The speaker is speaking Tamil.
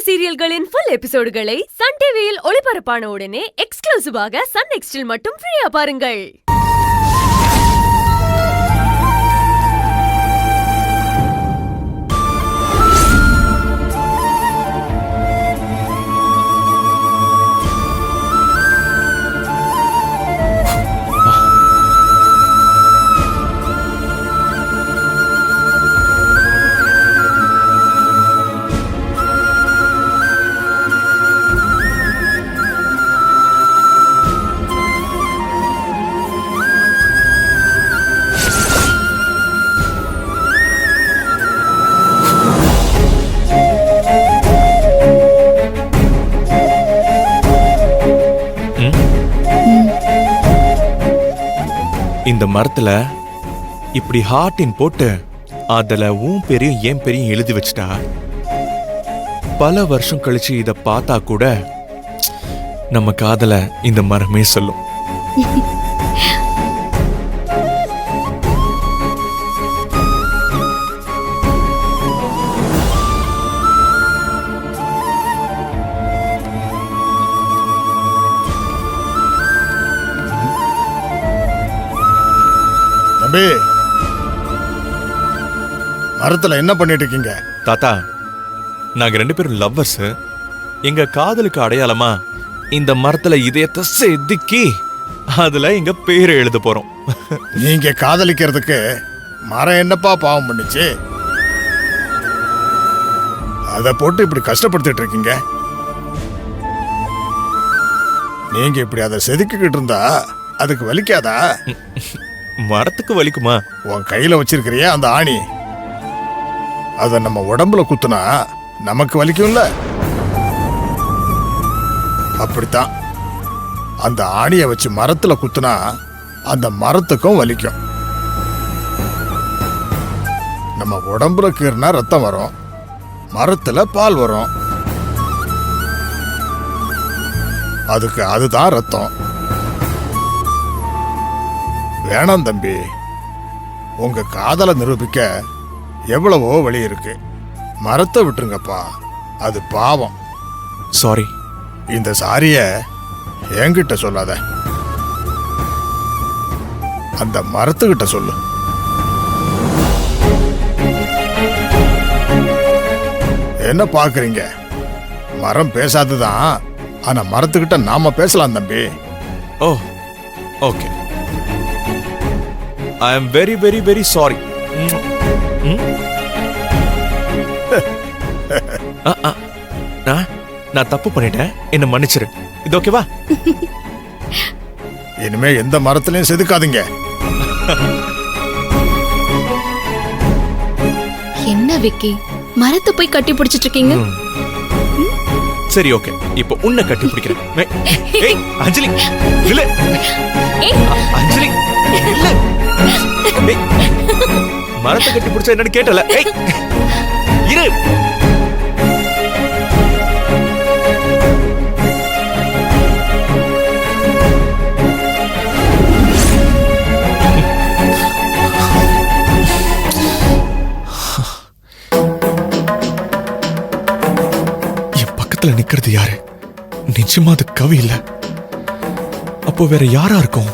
சீரியல்களின் ஃபுல் எபிசோடுகளை சன் டிவியில் ஒளிபரப்பான உடனே எக்ஸ்க்ளூசிவாக சன் நெக்ஸ்டில் மட்டும் ஃப்ரீயா பாருங்கள். இந்த மரத்துல இப்படி ஹார்டின் போட்டு அதுல உன் பெரியும் என் பெரியும் எழுதி வச்சிட்டா பல வருஷம் கழிச்சு இத பார்த்தா கூட நம்ம காதல இந்த மரமே சொல்லும். தம்பி, மரத்துல என்ன பண்ணிட்டு இருக்கீங்க? தாத்தா, நாங்க 2 பேரும் லவ்வர்ஸ். எங்க காதலுக்கு அடையாளமா இந்த மரத்துல இதயத்தை செதுக்கி அதுல எங்க பேரை எழுத போறோம். நீங்க காதலிக்கிறதுக்கு மரம் என்னப்பா பாவம் பண்ணுச்சு? அத போட்டு இப்படி கஷ்டப்படுத்திட்டு இருக்கீங்க. நீங்க இப்படி அதை செதுக்கிக்கிட்டு இருந்தா அதுக்கு வலிக்காதா? மரத்துக்கு வலிக்குமா? உன் கையில வச்சிருக்கிறிய அந்த ஆணி, அத நம்ம உடம்புல குத்துனா நமக்கு வலிக்கும்ல? அப்படித்தான் அந்த ஆணிய வச்சு மரத்துல குத்துனா அந்த மரத்துக்கும் வலிக்கும். நம்ம உடம்புல கீறினா ரத்தம் வரும், மரத்துல பால் வரும். அதுக்கு அதுதான் ரத்தம். வேணாம் தம்பி, உங்க காதலை நிரூபிக்க எவ்வளவோ வழி இருக்கு. மரத்தை விட்டுருங்கப்பா, அது பாவம். சாரி. இந்த சாரிய என்கிட்ட சொல்லாத, அந்த மரத்துக்கிட்ட சொல்லு. என்ன பாக்குறீங்க? மரம் பேசாதுதான், ஆனா மரத்துக்கிட்ட நாம பேசலாம் தம்பி. ஓ, okay. I am very very very sorry. நான் தப்பு பண்ணிட்டேன், என்ன மன்னிச்சிரு. இது ஓகேவா? இனிமே எந்த மரத்திலையும் செதுக்காதீங்க. என்ன விக்கி, மரத்தை போய் கட்டி பிடிச்சிட்டு இருக்கீங்க? சரி, ஓகே. இப்போ உன்னை கட்டி பிடிக்கிறேன். ஏய் அஞ்சலி, இல்ல. அஞ்சலி, இல்ல. மரத்தை கட்டி பிடிச்சா என்னன்னு கேட்டல. ஏய் இரு. என் பக்கத்துல நிக்கிறது யாரு? நிச்சயமா அது கவி இல்ல. அப்போ வேற யாரா இருக்கும்?